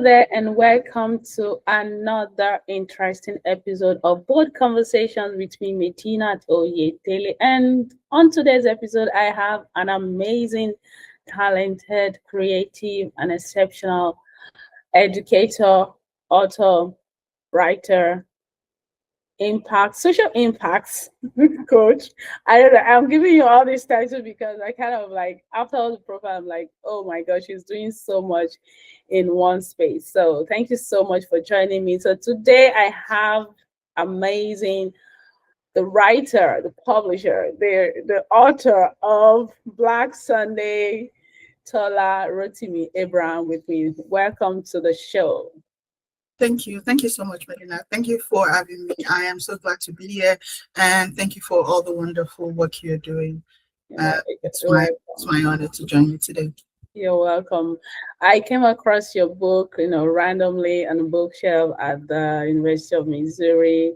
there, and welcome to another interesting episode of Bold Conversations with me, Medinat Oyedele. And on today's episode, I have an amazing, talented, creative, and exceptional educator, author, writer, social impacts coach. I don't know. I'm giving you all these titles because I kind of like after all the profile, I'm like, oh my gosh, she's doing so much in one space. So thank you so much for joining me. So today I have amazing the writer, the publisher, the author of Black Sunday, Tola Rotimi Abraham with me. Welcome to the show. Thank you. Thank you so much, Medinat. Thank you for having me. I am so glad to be here. And thank you for all the wonderful work you're doing. It's my honor to join you today. You're welcome. I came across your book, randomly on a bookshelf at the University of Missouri.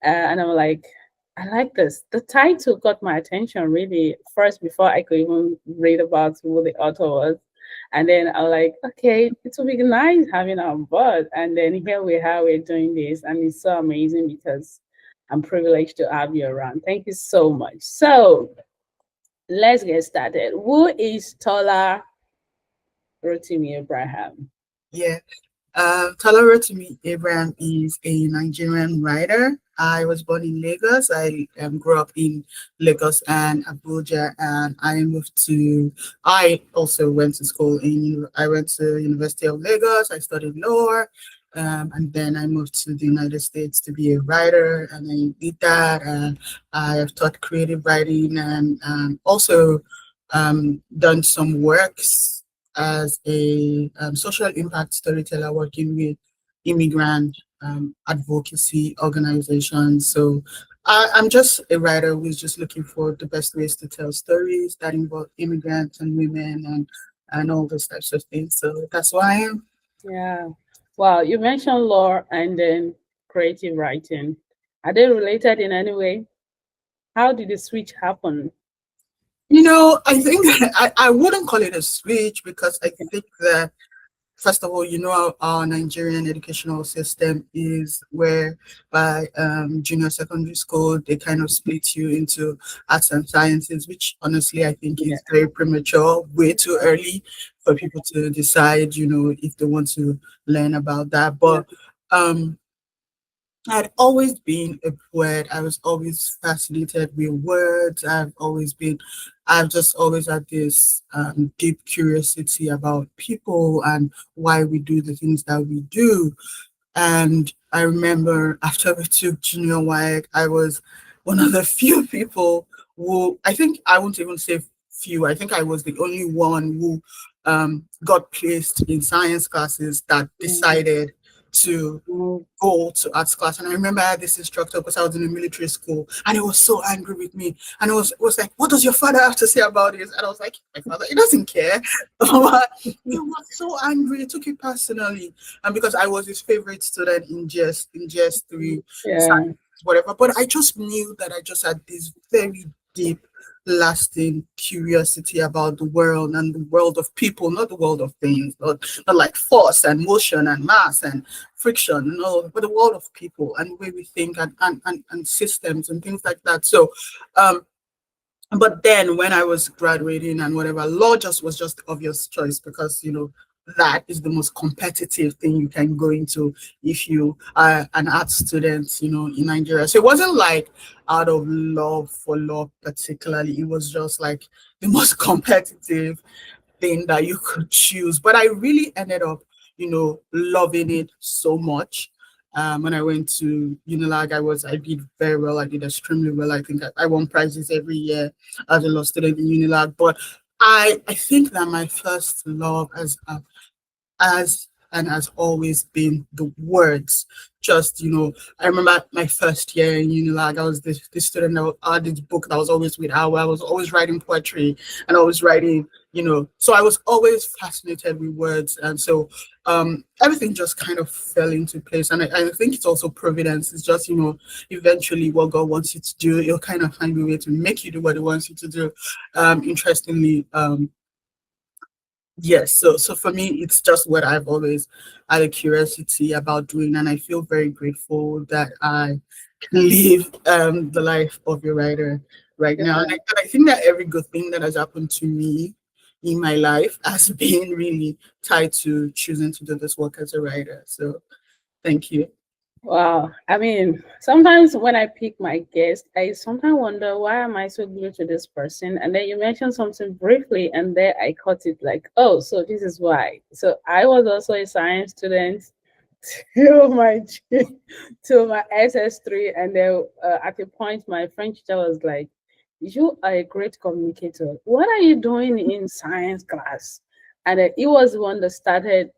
And I'm like, I like this. The title got my attention really first before I could even read about who the author was. And then I'm like, okay, it will be nice having her on board. And then here we're doing this. And it's so amazing because I'm privileged to have you around. Thank you so much. So let's get started. Who is Tola Rotimi Abraham? Yeah. Tola Rotimi Abraham is a Nigerian writer. I was born in Lagos. I grew up in Lagos and Abuja, and I also went to school I went to University of Lagos. I studied law, and then I moved to the United States to be a writer, and I did that. And I have taught creative writing and also done some works as a social impact storyteller working with immigrant advocacy organizations. So I'm just a writer who's just looking for the best ways to tell stories that involve immigrants and women and all those types of things. So that's why I am. Yeah. Wow. You mentioned law and then creative writing. Are they related in any way? How did the switch happen? I think I wouldn't call it a switch because I think that, first of all, our Nigerian educational system is where by junior secondary school, they kind of split you into arts and sciences, which honestly I think is very premature, way too early for people to decide, if they want to learn about that. But I'd always been a poet. I was always fascinated with words. I've just always had this deep curiosity about people and why we do the things that we do. And I remember after we took junior WAEC, I was one of the few people who, I think I won't even say few, I think I was the only one who got placed in science classes that decided to go to arts class. And I remember I had this instructor because I was in a military school, and he was so angry with me. And it was like, what does your father have to say about this? And I was like, my father, he doesn't care. He was so angry. He took it personally. And because I was his favorite student in GS3, science, whatever. But I just knew that I just had this very deep, lasting curiosity about the world and the world of people, not the world of things, not like force and motion and mass and friction, no, but the world of people and the way we think and systems and things like that. So but then when I was graduating and whatever, law was just the obvious choice because that is the most competitive thing you can go into if you are an art student, in Nigeria. So it wasn't like out of love for law particularly. It was just like the most competitive thing that you could choose. But I really ended up, loving it so much. When I went to Unilag, I did very well. I did extremely well. I think I won prizes every year as a law student in Unilag. But I think that my first love has always been the words. Just, I remember my first year in Unilag, I was this student that had this book that was always with how I was always writing poetry and always writing, so I was always fascinated with words. And so everything just kind of fell into place. And I think it's also providence. It's just, eventually what God wants you to do, he'll kind of find a way to make you do what he wants you to do. Interestingly, Yes, so for me, it's just what I've always had a curiosity about doing, and I feel very grateful that I can live the life of a writer right now. And I think that every good thing that has happened to me in my life has been really tied to choosing to do this work as a writer. So thank you. Wow. I mean, sometimes when I pick my guest, I sometimes wonder why am I so glued to this person? And then you mentioned something briefly, and there I caught it like, oh, so this is why. So I was also a science student till my till my SS3, and then at a point my French teacher was like, "You are a great communicator. What are you doing in science class?" And then he was the one that started,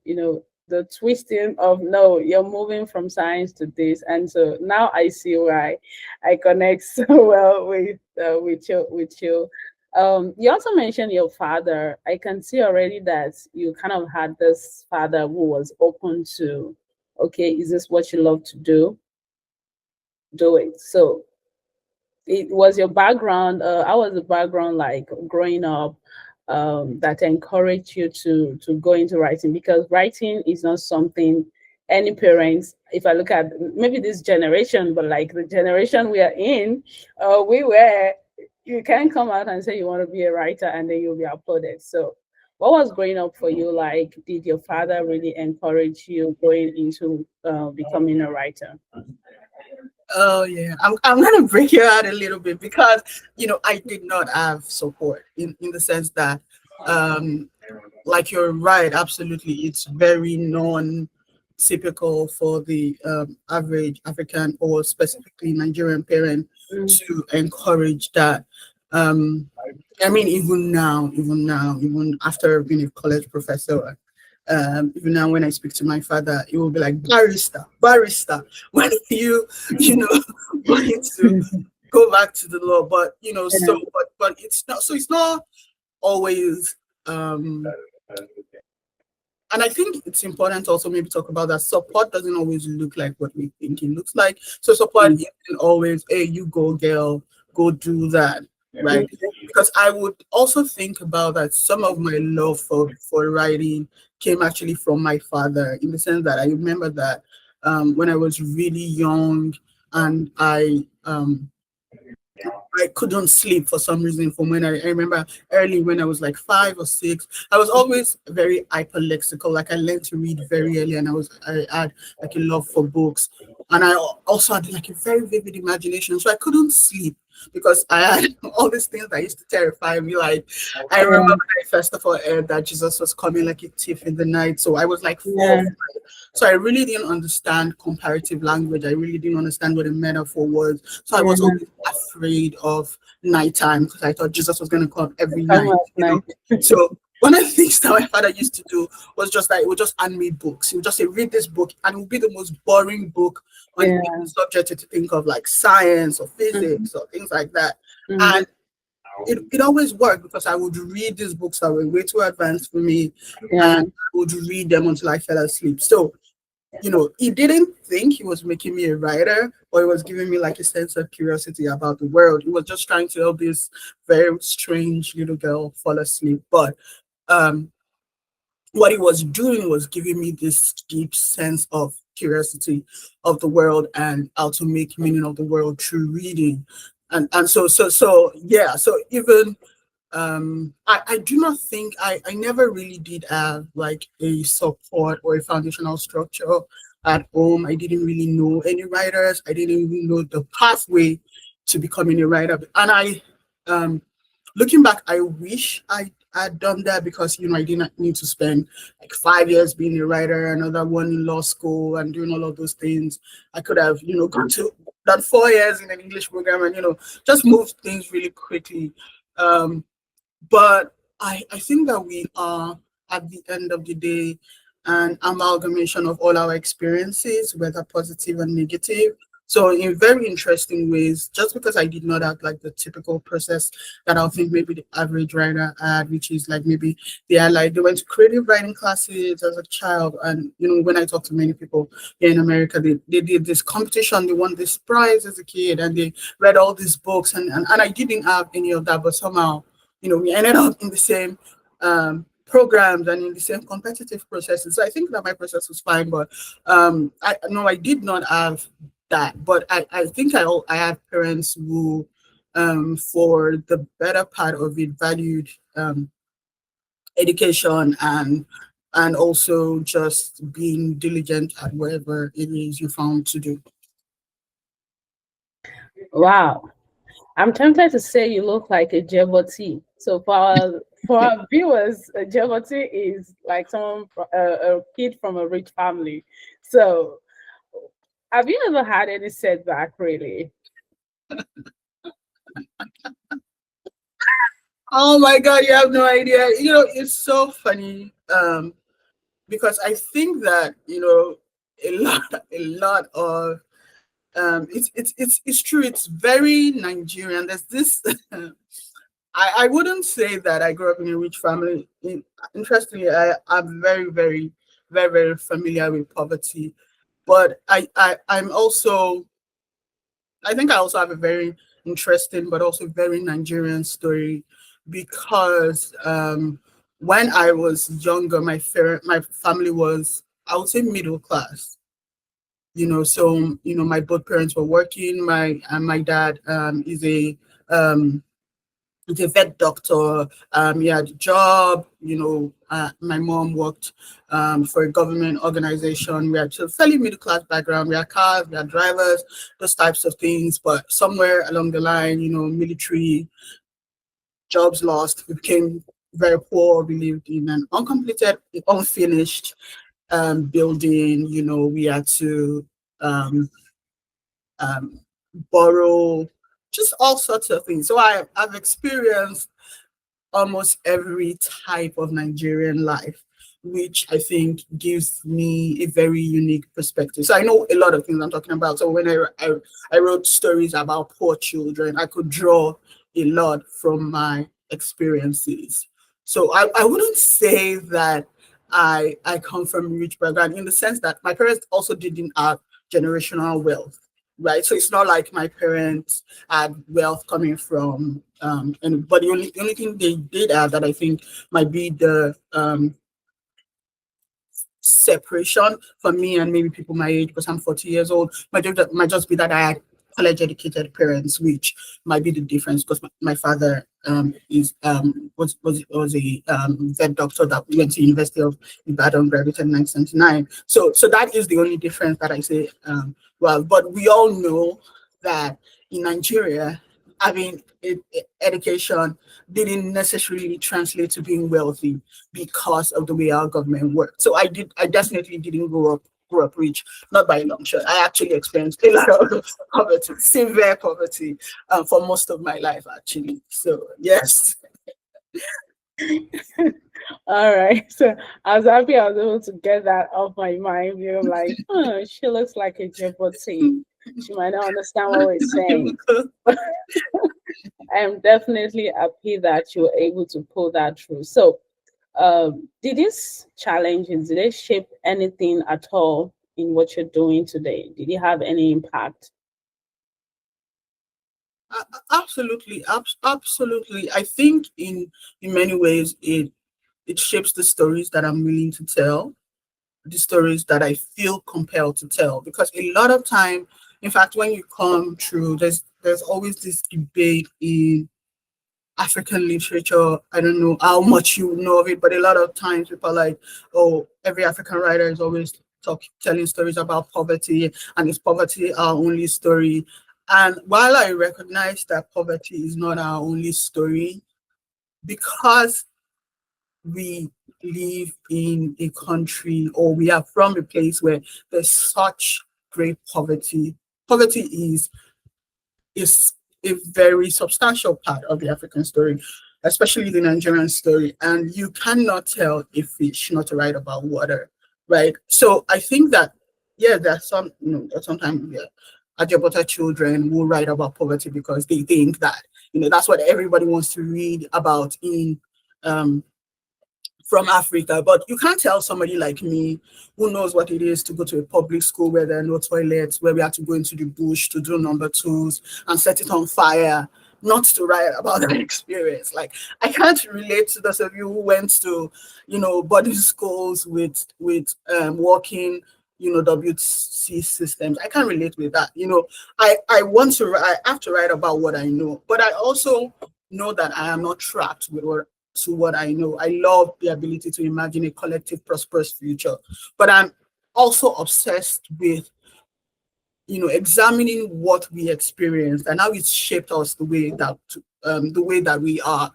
the twisting of no, you're moving from science to this, and so now I see why I connect so well with you. You also mentioned your father. I can see already that you kind of had this father who was open to, okay, is this what you love to do? Do it. So it was your background. How was the background like growing up that encouraged you to go into writing? Because writing is not something any parents, if I look at maybe this generation, but like the generation we are in, we were, you can't come out and say you want to be a writer and then you'll be applauded. So what was growing up for you like? Did your father really encourage you going into becoming a writer? Oh yeah, I'm gonna break you out a little bit because I did not have support in the sense that um like you're right, absolutely. It's very non-typical for the average African or specifically Nigerian parent Mm, to encourage that. Um, I mean, even after being a college professor, even now when I speak to my father, it will be like barrister, barrister. When are you going to go back to the law? But yeah, but it's not. So it's not always. Um, and I think it's important to also maybe talk about that support doesn't always look like what we think it looks like. So support mm, isn't always, hey, you go girl, go do that, right? mm, Because I would also think about that some of my love for writing came actually from my father, in the sense that I remember that when I was really young and I couldn't sleep for some reason from when I remember early when I was like 5 or 6. I was always very hyperlexical. Like I learned to read very early and I had like a love for books. And I also had like a very vivid imagination. So I couldn't sleep because I had all these things that used to terrify me. Like I remember yeah, when I first of all heard that Jesus was coming like a thief in the night. So I was like 4. yeah, So I really didn't understand comparative language. I really didn't understand what a metaphor was. So I was yeah. always afraid of nighttime because I thought Jesus was going to come every Come night, at night. So one of the things that my father used to do was just that he would just hand me books. He would just say, read this book, and it would be the most boring book on any Yeah. subject to think of, like science or Mhm, physics or things like that. mhm, And it always worked because I would read these books that were way too advanced for me yeah. and I would read them until I fell asleep. So he didn't think he was making me a writer, or he was giving me like a sense of curiosity about the world. He was just trying to help this very strange little girl fall asleep. But um, what he was doing was giving me this deep sense of curiosity of the world and how to make meaning of the world through reading. And so yeah, so even I do not think I never really did have like a support or a foundational structure at home. I didn't really know any writers. I didn't even know the pathway to becoming a writer. And um looking back, I wish I had done that because I didn't need to spend like 5 years being a writer, another one in law school and doing all of those things. I could have, gone to done 4 years in an English program and just moved things really quickly. Um, but I think that we are, at the end of the day, an amalgamation of all our experiences, whether positive and negative. So in very interesting ways, just because I did not have like the typical process that I think maybe the average writer had, which is like maybe they went to creative writing classes as a child. And when I talk to many people here in America, they did this competition, they won this prize as a kid, and they read all these books and I didn't have any of that, but somehow we ended up in the same programs and in the same competitive processes. So I think that my process was fine, but I no, I did not have that. But I think I had parents who, for the better part of it, valued education and also just being diligent at whatever it is you found to do. Wow. I'm tempted to say you look like a Jeboti. So for our viewers, a Jeboti is like a kid from a rich family. So have you ever had any setback, really? Oh my God, you have no idea. It's so funny. Because I think that a lot of it's true. It's very Nigerian. There's this. I wouldn't say that I grew up in a rich family. Interestingly, I'm very familiar with poverty, but I'm also I think I also have a very interesting but also very Nigerian story because when I was younger, my family was, I would say, middle class. So my both parents were working. My dad um, is a vet doctor. He had a job. My mom worked for a government organization. We had a fairly middle class background. We had cars, we had drivers, those types of things. But somewhere along the line, military, jobs lost, we became very poor. We lived in an uncompleted, unfinished building. We had to um, um, borrow, just all sorts of things. So I've experienced almost every type of Nigerian life, which I think gives me a very unique perspective. So I know a lot of things I'm talking about. So when I wrote stories about poor children, I could draw a lot from my experiences. So I wouldn't say that I come from a rich background in the sense that my parents also didn't have generational wealth, right? So it's not like my parents had wealth coming from and but the only thing they did have that I think might be the separation for me and maybe people my age, because I'm 40 years old, might just be that I had college educated parents, which might be the difference because my father is was a vet doctor that went to University of Ibadan, graduated in 1979. So that is the only difference that I say. Well, but we all know that in Nigeria, having education didn't necessarily translate to being wealthy because of the way our government worked. So I definitely didn't grow up rich, not by a long shot. I actually experienced a lot of poverty, severe poverty, for most of my life, actually. So yes. All right. So I was happy I was able to get that off my mind. You're like, she looks like a Djibouti. She might not understand what we're saying. I'm definitely happy that you were able to pull that through. So, did these challenges, did they shape anything at all in what you're doing today? Did it have any impact? Absolutely, absolutely. I think in many ways it shapes the stories that I'm willing to tell, the stories that I feel compelled to tell. Because a lot of time, in fact, when you come through, there's always this debate in African literature. I don't know how much you know of it, but a lot of times people are like, oh, every African writer is always telling stories about poverty, and is poverty our only story? And while I recognize that poverty is not our only story, because we live in a country, or we are from a place where there's such great poverty. Poverty is a very substantial part of the African story, especially the Nigerian story. And you cannot tell a fish not to write about water, right? So I think that, yeah, there's sometimes, yeah, Ajabota children will write about poverty because they think that, that's what everybody wants to read about um, from Africa. But you can't tell somebody like me who knows what it is to go to a public school where there are no toilets, where we have to go into the bush to do number twos and set it on fire. not to write about that experience. Like I can't relate to those of you who went to, boarding schools with working, WC systems. I can't relate with that. I want to I have to write about what I know, but I also know that I am not trapped with what I know. I love the ability to imagine a collective prosperous future, but I'm also obsessed with examining what we experienced and how it shaped us the way that we are,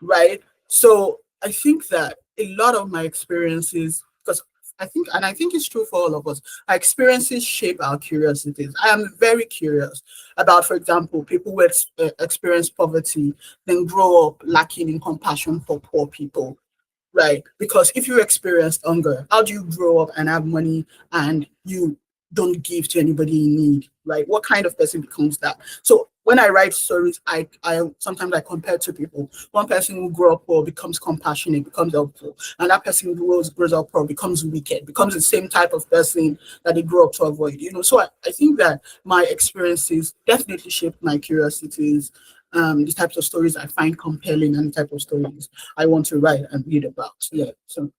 right? So I think that a lot of my experiences, because I think it's true for all of us, our experiences shape our curiosities. I am very curious about, for example, people who experience poverty, then grow up lacking in compassion for poor people, right? Because if you experienced hunger, how do you grow up and have money and you don't give to anybody in need, right? What kind of person becomes that? So when I write stories, I sometimes I compare two people. One person who grew up poor becomes compassionate, becomes helpful, and that person who grows up poor becomes wicked, becomes the same type of person that they grew up to avoid. So I think that my experiences definitely shaped my curiosities, the types of stories I find compelling, and the type of stories I want to write and read about. Yeah. So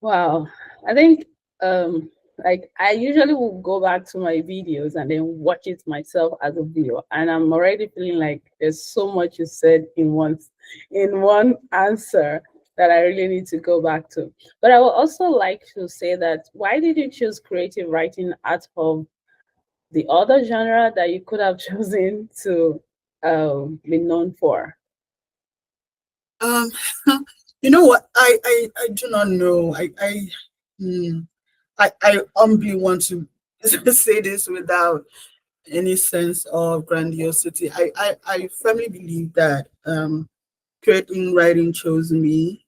Wow. I think like I usually will go back to my videos and then watch it myself as a video. And I'm already feeling like there's so much you said in one answer that I really need to go back to. But I would also like to say that why did you choose creative writing out of the other genre that you could have chosen to be known for? um you know what? I do not know. Hmm, I humbly want to say this without any sense of grandiosity. I firmly believe that creating writing chose me,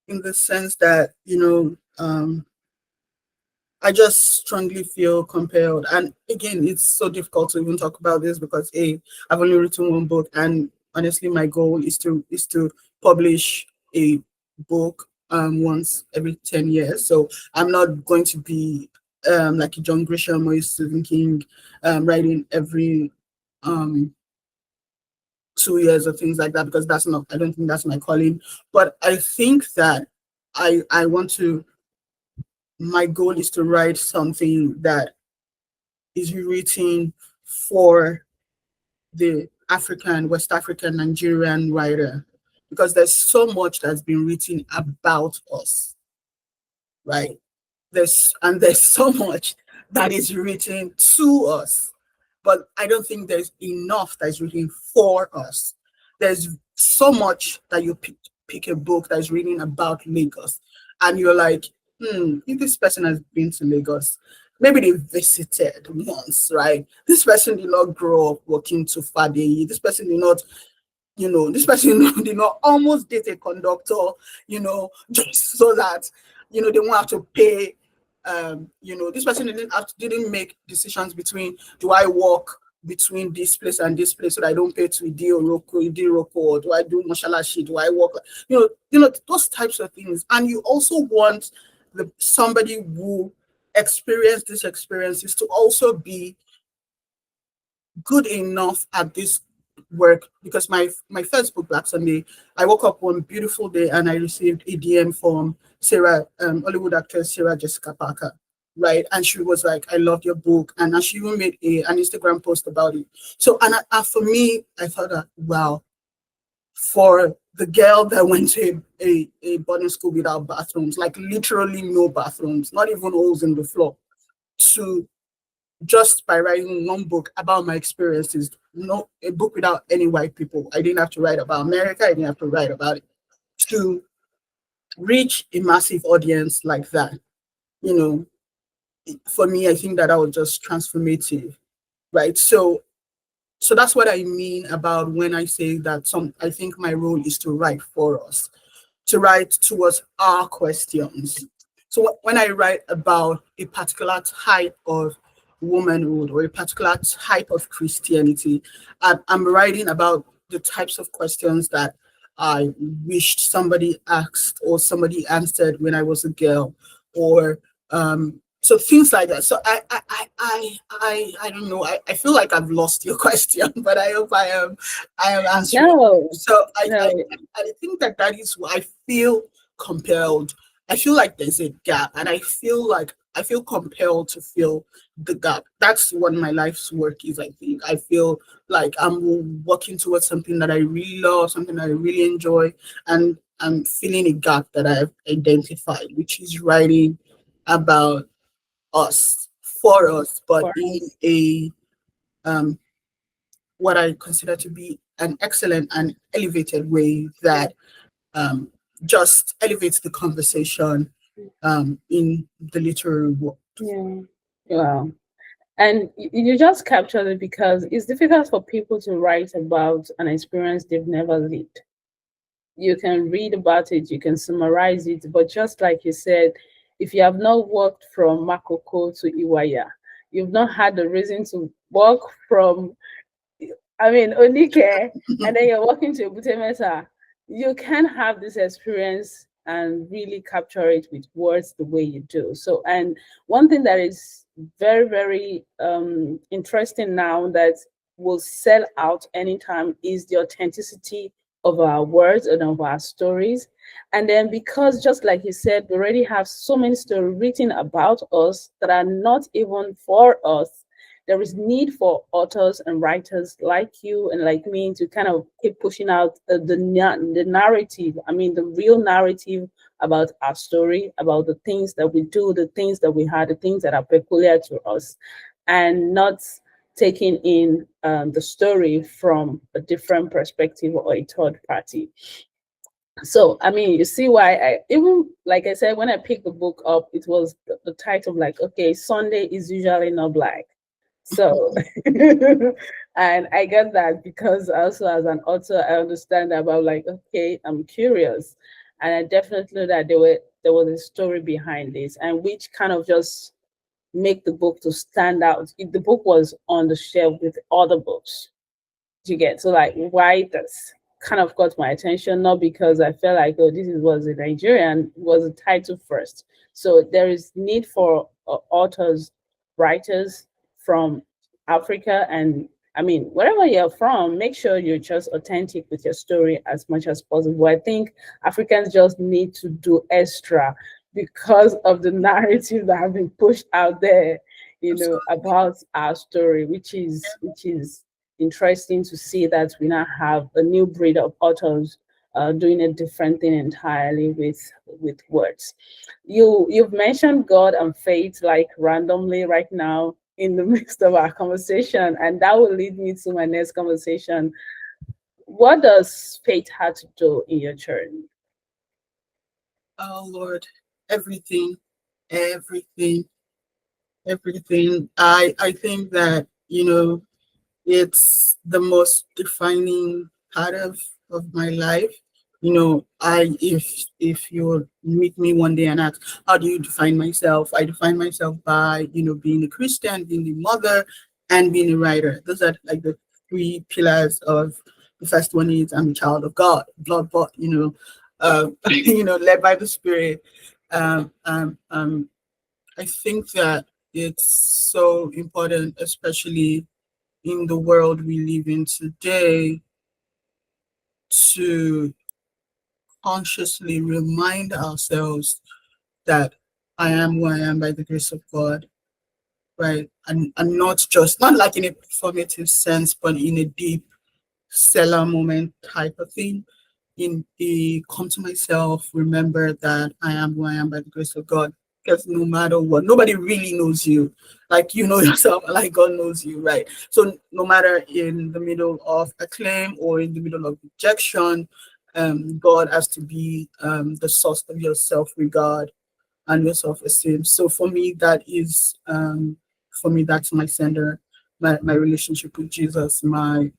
in the sense that, I just strongly feel compelled. And again, it's so difficult to even talk about this because I've only written one book, and honestly, my goal is to publish a book once every 10 years. So I'm not going to be like a John Grisham or a Stephen King, writing every 2 years or things like that, because that's not. I don't think that's my calling. But I think that I want to. My goal is to write something that is written for the African, West African, Nigerian writer, because there's so much that's been written about us, right? There's so much that is written to us, but I don't think there's enough that is written for us. There's so much that you pick a book that's written about Lagos, and you're like, if this person has been to Lagos, maybe they visited once, right? This person did not grow up working to Fade. This person did not, this person did not almost date a conductor, just so that, they won't have to pay. This person didn't make decisions between, do I walk between this place and this place so that I don't pay to Idi Roko, or do I do Mashalashi, do I walk, those types of things. And you also want somebody who experienced these experiences to also be good enough at this work, because my first book, Black Sunday, I woke up one beautiful day and I received a DM from Sarah, Hollywood actress Sarah Jessica Parker, right? And she was like, I loved your book, and she even made an Instagram post about it. So, for me, I thought that, wow, for the girl that went to a boarding school without bathrooms, like literally no bathrooms, not even holes in the floor, to just by writing one book about my experiences, no, a book without any white people. I didn't have to write about America. I didn't have to write about it, to reach a massive audience like that. You know, for me, I think that was just transformative, right? So that's what I mean about when I say that I think my role is to write for us, to write towards our questions. So when I write about a particular type of womanhood or a particular type of Christianity, I'm writing about the types of questions that I wished somebody asked or somebody answered when I was a girl, or So things like that. So I don't know. I feel like I've lost your question, but I hope I am answering. No, So no, I think that that is why I feel compelled. I feel like there's a gap, and I feel compelled to fill the gap. That's what my life's work is. I think I feel like I'm working towards something that I really love, something that I really enjoy, and I'm filling a gap that I've identified, which is writing about us, for us, but for in us. a um, what I consider to be an excellent and elevated way that um, just elevates the conversation in the literary world. Yeah. Wow. And you just captured it because it's difficult for people to write about an experience they've never lived. You can read about it, you can summarize it, but just like you said, if you have not walked from Makoko to Iwaya, you've not had the reason to walk from, I mean, Onike, and then you're walking to Butemeta, you can have this experience and really capture it with words the way you do. So, and one thing that is very, very interesting now that will sell out anytime is the authenticity of our words and of our stories. And then, because just like you said, we already have so many stories written about us that are not even for us, there is need for authors and writers like you and like me to kind of keep pushing out the narrative. I mean, the real narrative about our story, about the things that we do, the things that we had, the things that are peculiar to us, and not taking in the story from a different perspective or a third party. So I mean, you see why I, even like I said, when I picked the book up, it was the title like, okay, Sunday is usually not black. So, and I get that because also as an author, I understand about like, okay, I'm curious, and I definitely know that there was a story behind this, and which kind of just make the book to stand out. If the book was on the shelf with other books, you get, so like why that's kind of got my attention, not because I felt like, oh, this is was a Nigerian, it was a title first. So there is need for authors, writers from Africa, and I mean, wherever you're from, make sure you're just authentic with your story as much as possible. I think Africans just need to do extra because of the narrative that have been pushed out there, about our story, which is interesting to see that we now have a new breed of authors doing a different thing entirely with words. You've mentioned God and faith like randomly right now in the midst of our conversation, and that will lead me to my next conversation. What does faith have to do in your journey? Oh Lord, everything, everything, everything. I think that it's the most defining part of my life. I if you meet me one day and ask, how do you define myself? I define myself by, being a Christian, being a mother, and being a writer. Those are like the three pillars of the first one is I'm a child of God, blood bought, led by the Spirit. Um, um, um, I think that it's so important, especially in the world we live in today, to consciously remind ourselves that I am who I am by the grace of God, right? And not like in a performative sense, but in a deep Selah moment type of thing. In the come to myself, remember that I am who I am by the grace of God. Because no matter what, nobody really knows you like you know yourself, like God knows you, right? So no matter in the middle of acclaim or in the middle of rejection, God has to be the source of your self-regard and your self-esteem. So for me that's my center, my relationship with Jesus, my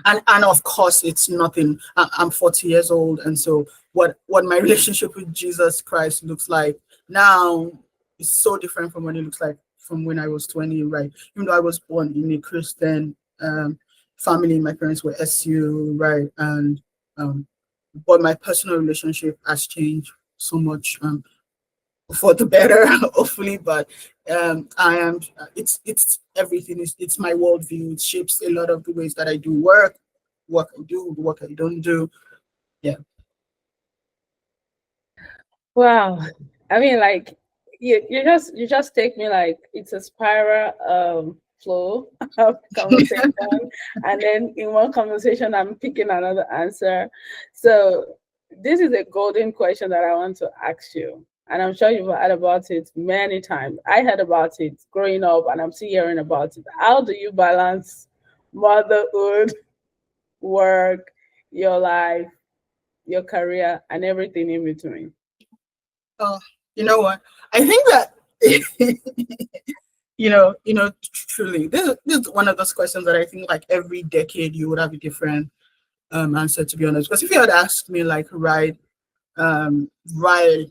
and of course it's nothing. I'm 40 years old, and so what my relationship with Jesus Christ looks like now is so different from what it looks like from when I was 20, right? Even though I was born in a Christian family, my parents were SU, right? And but my personal relationship has changed so much. for the better, hopefully. But I am. It's everything. It's my worldview. It shapes a lot of the ways that I do work, what I do, what I don't do. Yeah. Wow. I mean, like you just take me like it's a spiral flow of conversation, and then in one conversation I'm picking another answer. So this is a golden question that I want to ask you. And I'm sure you've heard about it many times. I heard about it growing up and I'm still hearing about it. How do you balance motherhood, work, your life, your career, and everything in between? Oh, you know what? I think that truly, this is one of those questions that I think like every decade you would have a different answer, to be honest. Because if you had asked me like right when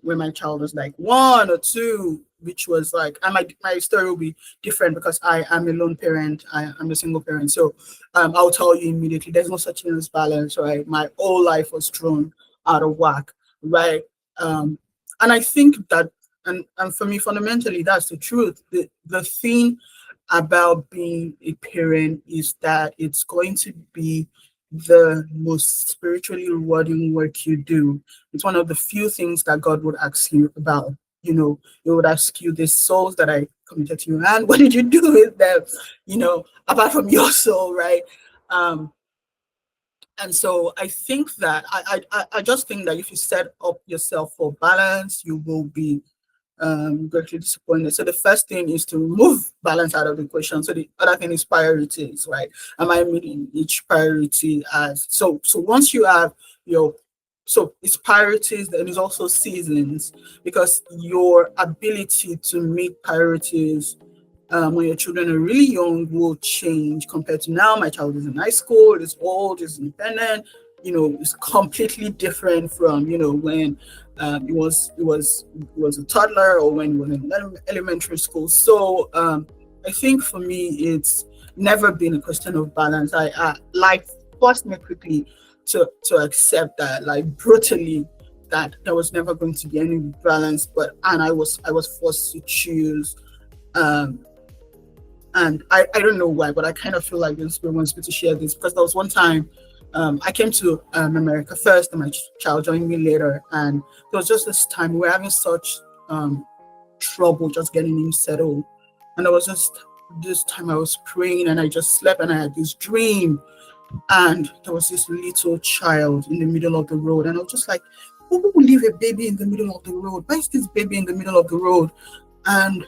my child was like 1 or 2, which was like, and my story will be different because I am a lone parent. I'm a single parent. So I'll tell you immediately, there's no such thing as balance, right? My whole life was thrown out of whack, right? And I think that, and for me, fundamentally, that's the truth. The thing about being a parent is that it's going to be the most spiritually rewarding work you do. It's one of the few things that God would ask you about. He would ask you, the souls that I committed to you, and what did you do with them? Apart from your soul, right? Um, and so I think that I just think that if you set up yourself for balance, you will be greatly disappointed. So the first thing is to remove balance out of the equation. So the other thing is priorities, right? Am I meeting each priority as so once you have your so it's priorities, then it's also seasons, because your ability to meet priorities when your children are really young will change compared to now. My child is in high school, is old, is independent. It's completely different from when it was a toddler, or when he was in elementary school. So I think for me, it's never been a question of balance. I like forced me quickly to accept that, like brutally, that there was never going to be any balance. And I was forced to choose. Um, and I don't know why, but I kind of feel like the Spirit wants me to share this, because there was one time I came to America first, and my child joined me later, and there was just this time we were having such trouble just getting him settled, and there was just this time I was praying, and I just slept, and I had this dream, and there was this little child in the middle of the road, and I was just like, who would leave a baby in the middle of the road? Why is this baby in the middle of the road? And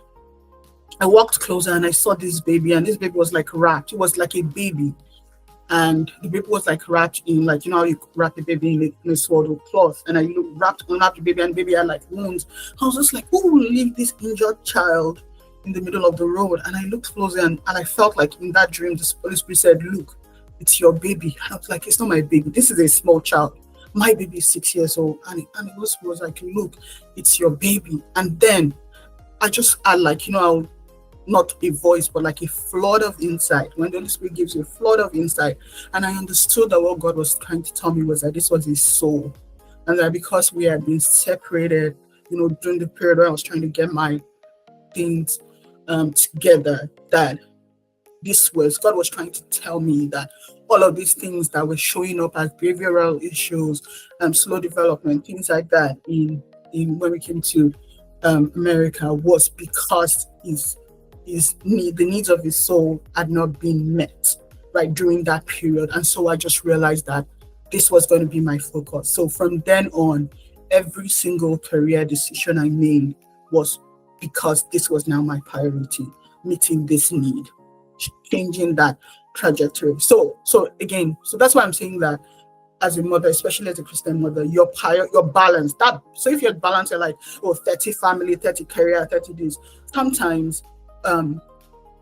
I walked closer and I saw this baby, and this baby was like wrapped. It was like a baby. And the baby was like wrapped in, like, how you wrap a baby in a swaddled cloth. And I unwrapped the baby, and the baby had like wounds. I was just like, who will leave this injured child in the middle of the road? And I looked closer, and I felt like in that dream, the Holy Spirit said, look, it's your baby. And I was like, it's not my baby. This is a small child. My baby is 6 years old. And it was like, look, it's your baby. And then I just had like, not a voice, but like a flood of insight. When the Holy Spirit gives you a flood of insight, and I understood that what God was trying to tell me was that this was his soul, and that because we had been separated, during the period where I was trying to get my things together, that God was trying to tell me that all of these things that were showing up as behavioral issues, slow development, things like that, in when we came to America, was because the needs of his soul had not been met right during that period. And so I just realized that this was going to be my focus. So from then on, every single career decision I made was because this was now my priority, meeting this need, changing that trajectory. So that's why I'm saying that as a mother, especially as a Christian mother, your balance. So if you're balanced, you're like, 30 family, 30 career, 30 this. Sometimes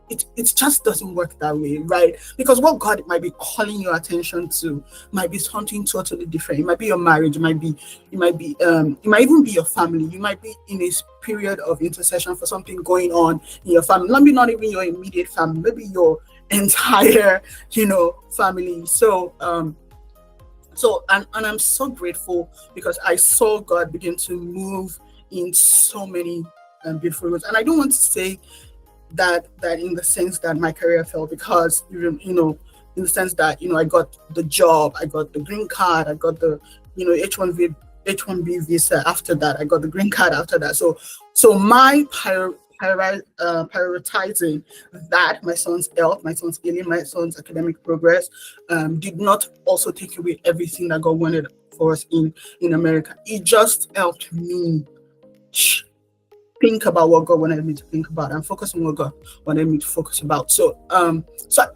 it just doesn't work that way, right? Because what God might be calling your attention to might be something totally different. It might be your marriage, it might even be your family. You might be in a period of intercession for something going on in your family. Maybe not even your immediate family, maybe your entire, family. So and I'm so grateful because I saw God begin to move in so many beautiful ways. And I don't want to say that in the sense that my career fell, because in the sense that I got the job, I got the green card, I got the H1B visa. After that, I got the green card after that. So my prioritizing that my son's health, my son's healing, my son's academic progress did not also take away everything that God wanted for us in America. It just helped me think about what God wanted me to think about and focus on what God wanted me to focus about. So I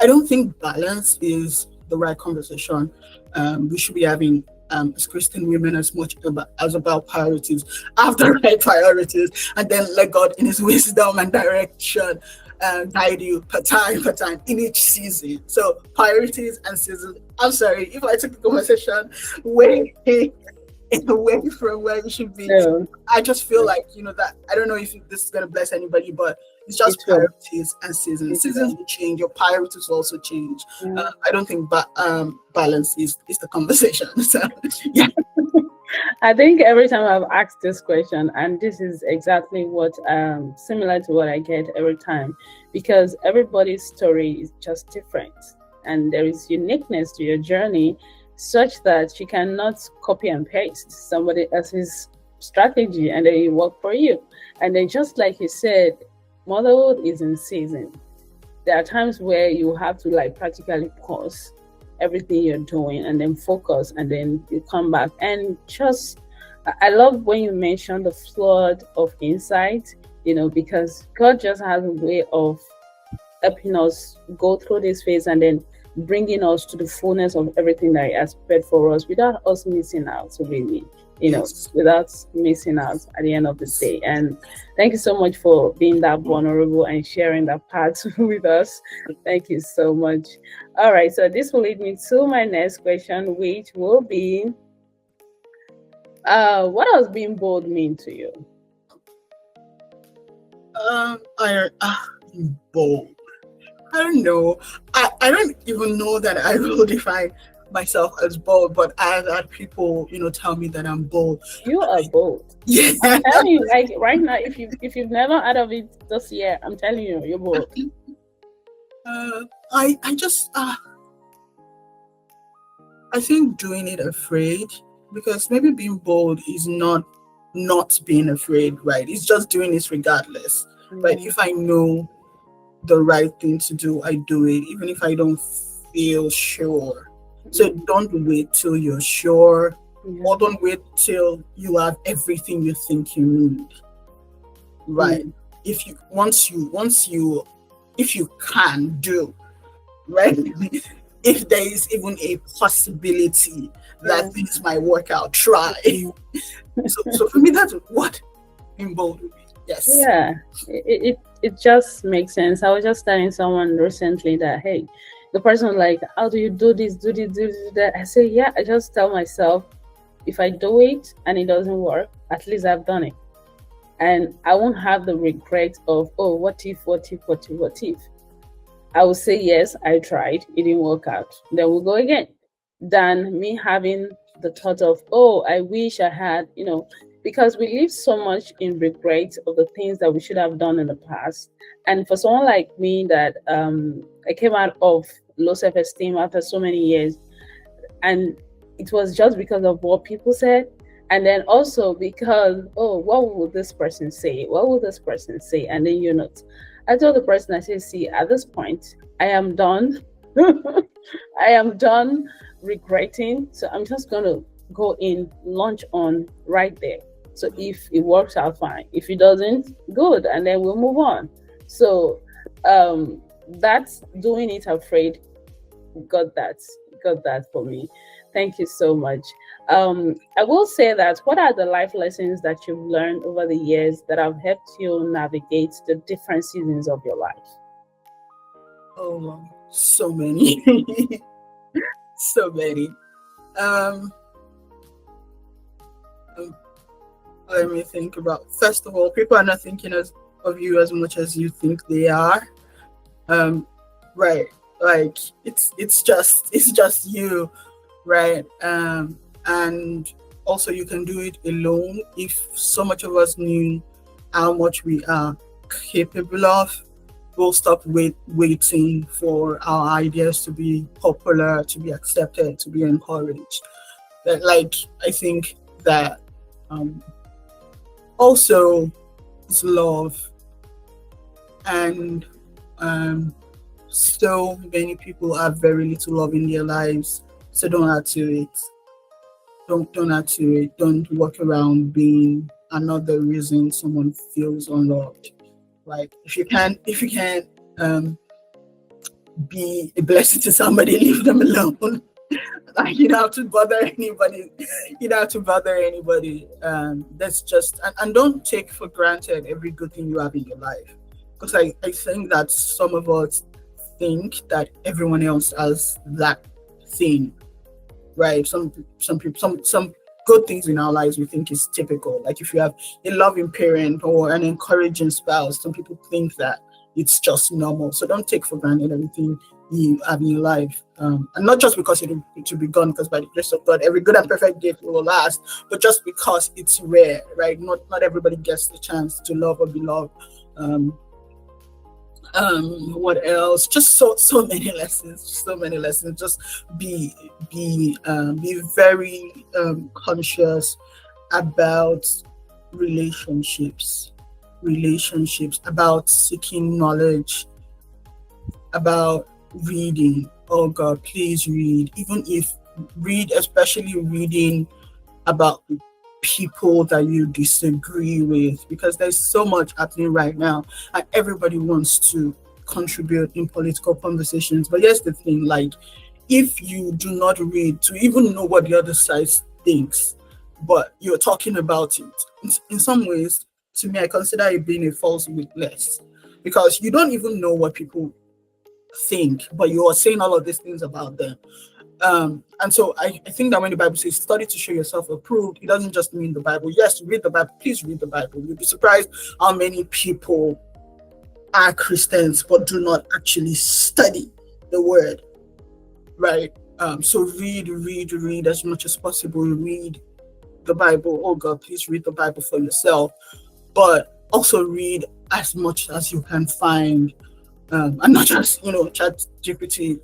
don't think balance is the right conversation we should be having as Christian women, as much as about priorities. Have the right priorities, and then let God in His wisdom and direction guide you per time in each season. So priorities and seasons. I'm sorry if I took the conversation way away from where we should be. No, I just feel like that I don't know if this is gonna bless anybody, but it's just it will. priorities and seasons. It Seasons will. will change. Your priorities will also change. Yeah. I don't think, but balance is the conversation. So yeah. I think every time I've asked this question, and this is exactly what similar to what I get every time, because everybody's story is just different, and there is uniqueness to your journey, such that you cannot copy and paste somebody else's strategy and then it work for you. And then just like you said, motherhood is in season. There are times where you have to like practically pause everything you're doing and then focus, and then you come back and just I love when you mention the flood of insight, because God just has a way of helping us go through this phase and then bringing us to the fullness of everything that He has prepared for us without us missing out, really, Yes. without missing out at the end of the day. And thank you so much for being that vulnerable and sharing that part with us. Thank you so much. All right, so this will lead me to my next question, which will be, what does being bold mean to you? Bold. I don't know. I don't even know that I will define myself as bold, but I've had people, tell me that I'm bold. You are bold. Yeah. I'm telling you, like right now, if you've never heard of it this year, I'm telling you, you're bold. I just I think doing it afraid, because maybe being bold is not being afraid, right? It's just doing it regardless. But if I know the right thing to do, I do it, even if I don't feel sure. So don't wait till you're sure, or don't wait till you have everything you think you need. Right? If you if you can do, right? If there is even a possibility that things might work out, try. So for me, that's what being bold would be. Yes. Yeah, it just makes sense. I was just telling someone recently that, hey, the person was like, how do you do this, do this, do this, do that? I say, yeah, I just tell myself, if I do it and it doesn't work, at least I've done it. And I won't have the regret of, oh, what if. I will say, yes, I tried, it didn't work out. Then we'll go again. Than me having the thought of, oh, I wish I had, because we live so much in regret of the things that we should have done in the past. And for someone like me that I came out of low self-esteem after so many years, and it was just because of what people said, and then also because, oh, what will this person say, and then I told the person, I said, see, at this point I am done. I am done regretting, so I'm just going to go in, launch on right there. So if it works out, fine. If it doesn't, good, and then we'll move on. So that's doing it afraid. Got that for me. Thank you so much. I will say that, what are the life lessons that you've learned over the years that have helped you navigate the different seasons of your life? Oh, so many. So many. Let me think about. First of all, people are not thinking of you as much as you think they are. Right. Like it's just you, right? And also you can do it alone. If so much of us knew how much we are capable of, we'll stop waiting for our ideas to be popular, to be accepted, to be encouraged. Like, I think that um, also is love, and um, so many people have very little love in their lives, so don't add to it. Don't add to it. Don't walk around being another reason someone feels unloved. Like, if you can um, be a blessing to somebody, leave them alone. Like, you don't have to bother anybody. You don't have to bother anybody. That's just, and don't take for granted every good thing you have in your life, because I think that some of us think that everyone else has that thing, right? Some people, some good things in our lives we think is typical. Like, if you have a loving parent or an encouraging spouse, some people think that it's just normal. So don't take for granted everything you have in your life, and not just because it will be gone, because by the grace of God every good and perfect gift will last, but just because it's rare, right? Not everybody gets the chance to love or be loved. um, what else? Just so many lessons, so many lessons. Just be very conscious about relationships, about seeking knowledge, about reading. Oh God, please read. Even if read, especially reading about people that you disagree with, because there's so much happening right now and everybody wants to contribute in political conversations. But here's the thing, like, if you do not read to even know what the other side thinks, but you're talking about it, in some ways, to me, I consider it being a false witness, because you don't even know what people think, but you are saying all of these things about them. And so I think that when the Bible says study to show yourself approved, it doesn't just mean the Bible. Yes, read the Bible. Please read the Bible. You'll be surprised how many people are Christians but do not actually study the word, right? So read as much as possible. Read the Bible. Oh God, please read the Bible for yourself. But also read as much as you can find, and not just chat GPT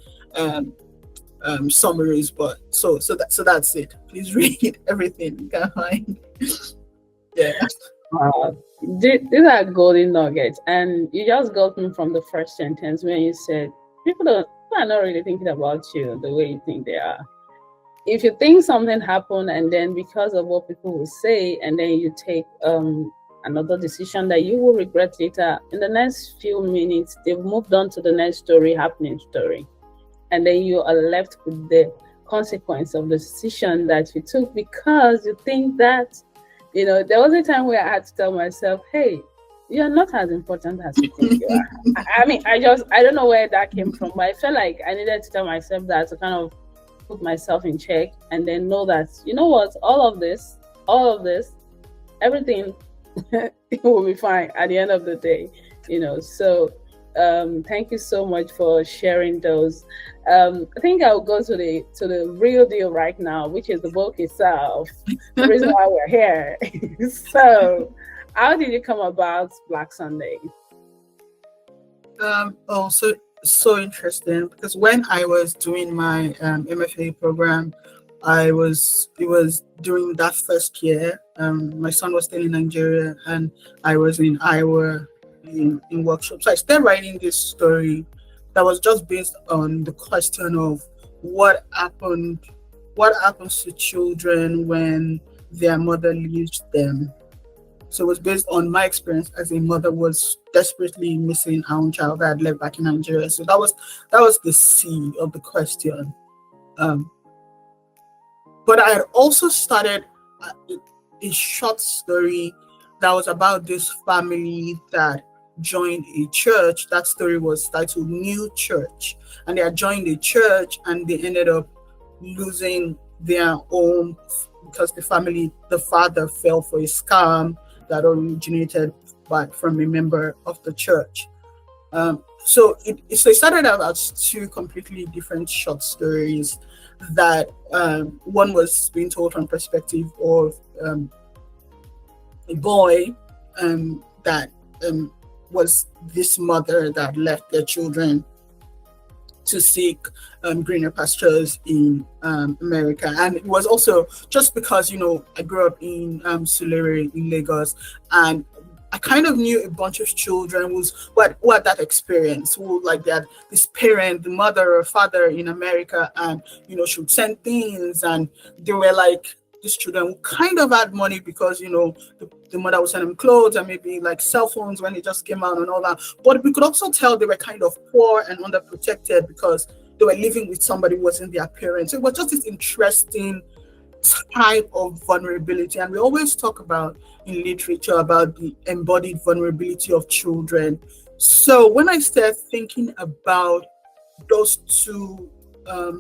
summaries, but that's it. Please read everything you can find. Yeah. Uh, these are golden nuggets, and you just got me from the first sentence when you said people are not really thinking about you the way you think they are. If you think something happened, and then because of what people will say, and then you take another decision that you will regret later, in the next few minutes they've moved on to the next happening story, and then you are left with the consequence of the decision that you took because you think that, there was a time where I had to tell myself, hey, you're not as important as you think you are. I mean, I don't know where that came from, but I felt like I needed to tell myself that to kind of put myself in check, and then know that, you know what, all of this, everything it will be fine at the end of the day. So thank you so much for sharing those. I think I'll go to the real deal right now, which is the book itself, the reason why we're here. So how did you come about Black Sunday? So interesting, because when I was doing my MFA program, it was during that first year. My son was still in Nigeria, and I was in Iowa in workshops. I started writing this story that was just based on the question of what happens to children when their mother leaves them. So it was based on my experience as a mother was desperately missing her own child that had left back in Nigeria. So that was the seed of the question. Um, but I had also started a short story that was about this family that joined a church. That story was titled New Church, and they had joined a church and they ended up losing their home because the father fell for a scam that originated from a member of the church. So it started out as two completely different short stories, that one was being told from perspective of a boy that was this mother that left their children to seek greener pastures in America. And it was also just because, I grew up in Sulere in Lagos, and I kind of knew a bunch of children who had that experience, who like they had this parent, the mother or father in America, and she would send things, and they were like these children who kind of had money because the mother would send them clothes and maybe like cell phones when it just came out and all that. But we could also tell they were kind of poor and underprotected because they were living with somebody who wasn't their parents. So it was just this interesting type of vulnerability. And we always talk about in literature about the embodied vulnerability of children. So when I started thinking about those two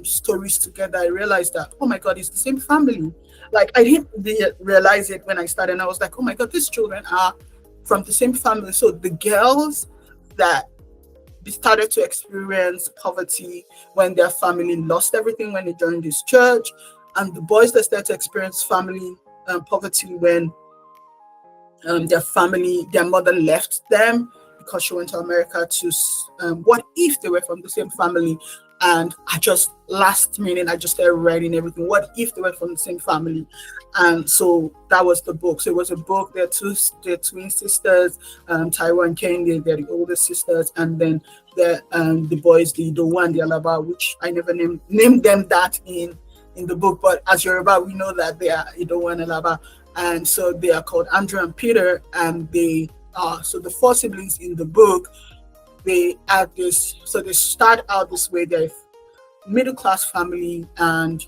stories together, I realized that, oh my God, it's the same family. Like I didn't realize it when I started, and I was like, oh my God, these children are from the same family. So the girls that they started to experience poverty when their family lost everything when they joined this church, and the boys that started to experience family poverty when their mother left them because she went to America to, what if they were from the same family? And last minute, I just started writing everything. What if they were from the same family? And so that was the book. So it was a book. They're twin sisters, Taiwan and Kane, they're the older sisters. And then the boys, the Idowu and the Alaba, which I never named them that in the book. But as Yoruba, we know that they are Idowu and Alaba. And so they are called Andrew and Peter, and they are so the four siblings in the book. They add this, so they start out this way. They're middle class family, and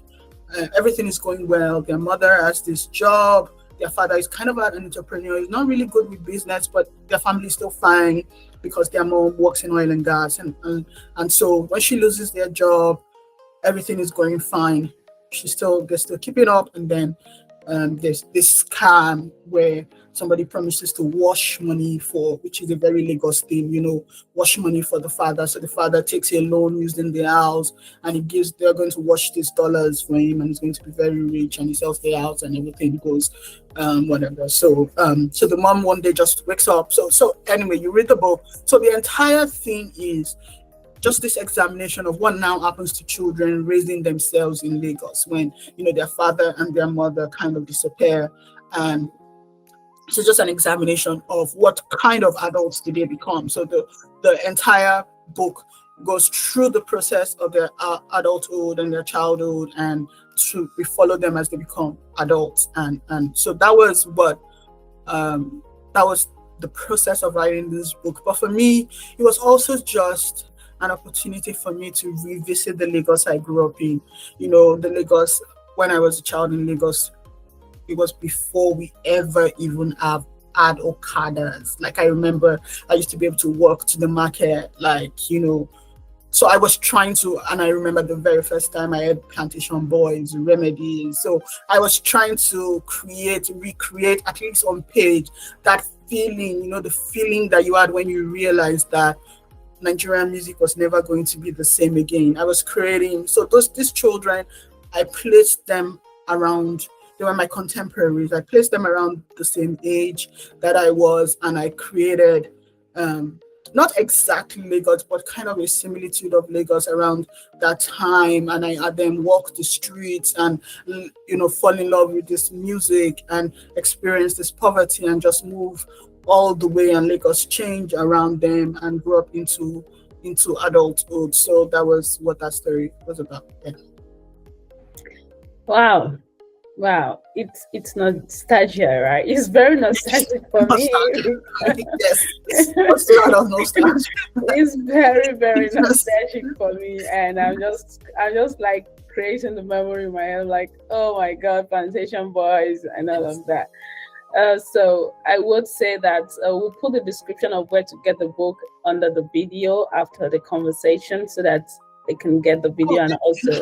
everything is going well. Their mother has this job. Their father is kind of an entrepreneur. He's not really good with business, but their family is still fine because their mom works in oil and gas. And so when she loses their job, everything is going fine. They're still keeping up, and then there's this scam where somebody promises to wash money which is a very Lagos thing, wash money for the father. So the father takes a loan using the house, and they're going to wash these dollars for him, and he's going to be very rich, and he sells the house and everything goes, whatever. So the mom one day just wakes up. So anyway, you read the book. So the entire thing is just this examination of what now happens to children raising themselves in Lagos when their father and their mother kind of disappear. And so just an examination of what kind of adults did they become. So the entire book goes through the process of their adulthood and their childhood, and we follow them as they become adults. And so that was the process of writing this book. But for me, it was also just an opportunity for me to revisit the Lagos I grew up in. The Lagos, when I was a child in Lagos, it was before we ever even had Okadas. Like I remember I used to be able to walk to the market, so I was trying to, and I remember the very first time I had Plantation Boys, Remedies. So I was trying to recreate, at least on page, that feeling, the feeling that you had when you realized that Nigerian music was never going to be the same again. I was creating, so these children, I placed them around, they were my contemporaries. I placed them around the same age that I was, and I created, not exactly Lagos, but kind of a similitude of Lagos around that time. And I had them walk the streets and, fall in love with this music and experience this poverty and just move all the way, and Lagos change around them and grew up into adulthood. So that was what that story was about. Yeah. Wow, it's nostalgia, right? It's very nostalgic for me. Yes, what's the out of nostalgia? It's very, very nostalgic for me, and I'm just like creating the memory in my head, like, oh my God, Plantation Boys and all of that. So I would say that we'll put the description of where to get the book under the video after the conversation so that they can get the video. And also,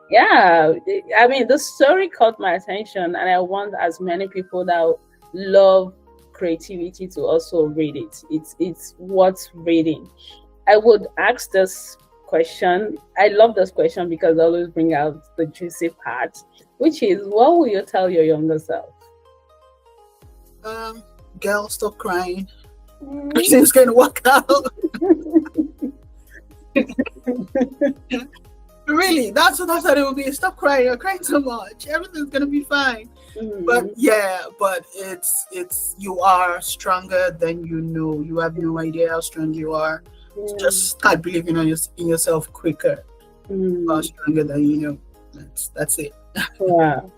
yeah, I mean, the story caught my attention, and I want as many people that love creativity to also read it. It's worth reading. I would ask this question. I love this question because I always bring out the juicy part, which is, what will you tell your younger self? Um, Girl, stop crying. Mm. Everything's gonna work out. Really, that's what it will be. Stop crying. You're crying so much. Everything's gonna be fine. But Mm. yeah, but it's you are stronger than you know. You have no idea how strong you are. Mm. Just start believing in yourself quicker. You are Mm. stronger than you know. That's it. Wow.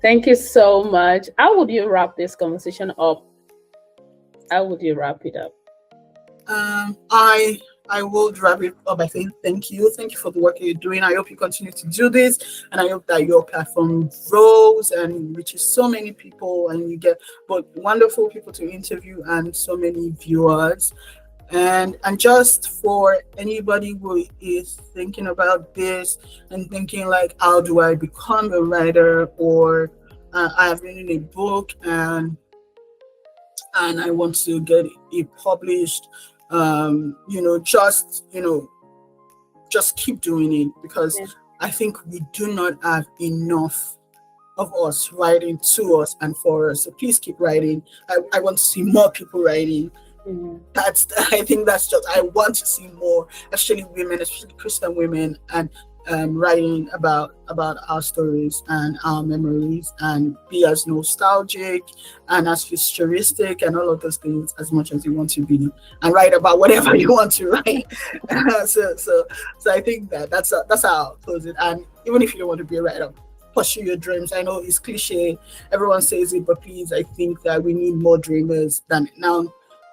Thank you so much. How would you wrap this conversation up? How would you wrap it up? I will wrap it up by saying thank you. Thank you for the work you're doing. I hope you continue to do this, and I hope that your platform grows and reaches so many people, and you get both wonderful people to interview and so many viewers. And just for anybody who is thinking about this and thinking like, how do I become a writer, or I have written a book and I want to get it published. Just keep doing it, because Yeah. I think we do not have enough of us writing to us and for us. So please keep writing. I want to see more people writing. Mm. That's I think that's just I want to see more, especially women, especially Christian women, and writing about our stories and our memories, and be as nostalgic and as futuristic and all of those things as much as you want to be, and write about whatever you want to write. So I think that's how I'll close it. And even if you don't want to be a writer, pursue your dreams. I know it's cliche, everyone says it, but please, I think that we need more dreamers than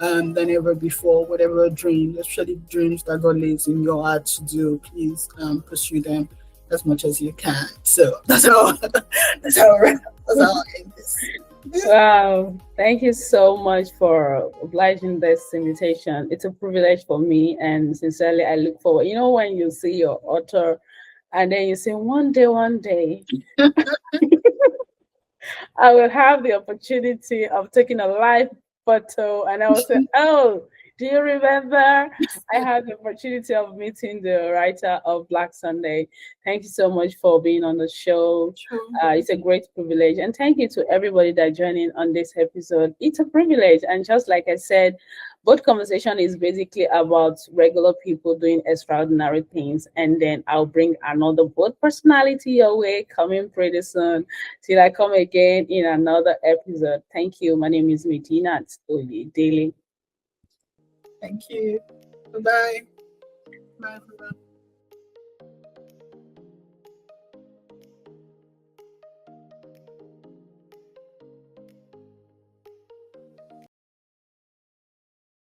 ever before. Whatever dreams, especially dreams that God lays in your heart to do, please pursue them as much as you can. So that's how that's how I end this. Wow. Thank you so much for obliging this invitation. It's a privilege for me, and sincerely, I look forward. You know, when you see your author and then you say, one day, I will have the opportunity of taking a live photo, and I will say, "Oh, do you remember? I had the opportunity of meeting the writer of Black Sunday." Thank you so much for being on the show. True. It's a great privilege, and thank you to everybody that joined in on this episode. It's a privilege, and just like I said, both conversation is basically about regular people doing extraordinary things, and then I'll bring another both personality your way coming pretty soon. Till I come again in another episode. Thank you. My name is Medinat Oyedele. Thank you. Bye bye. Bye.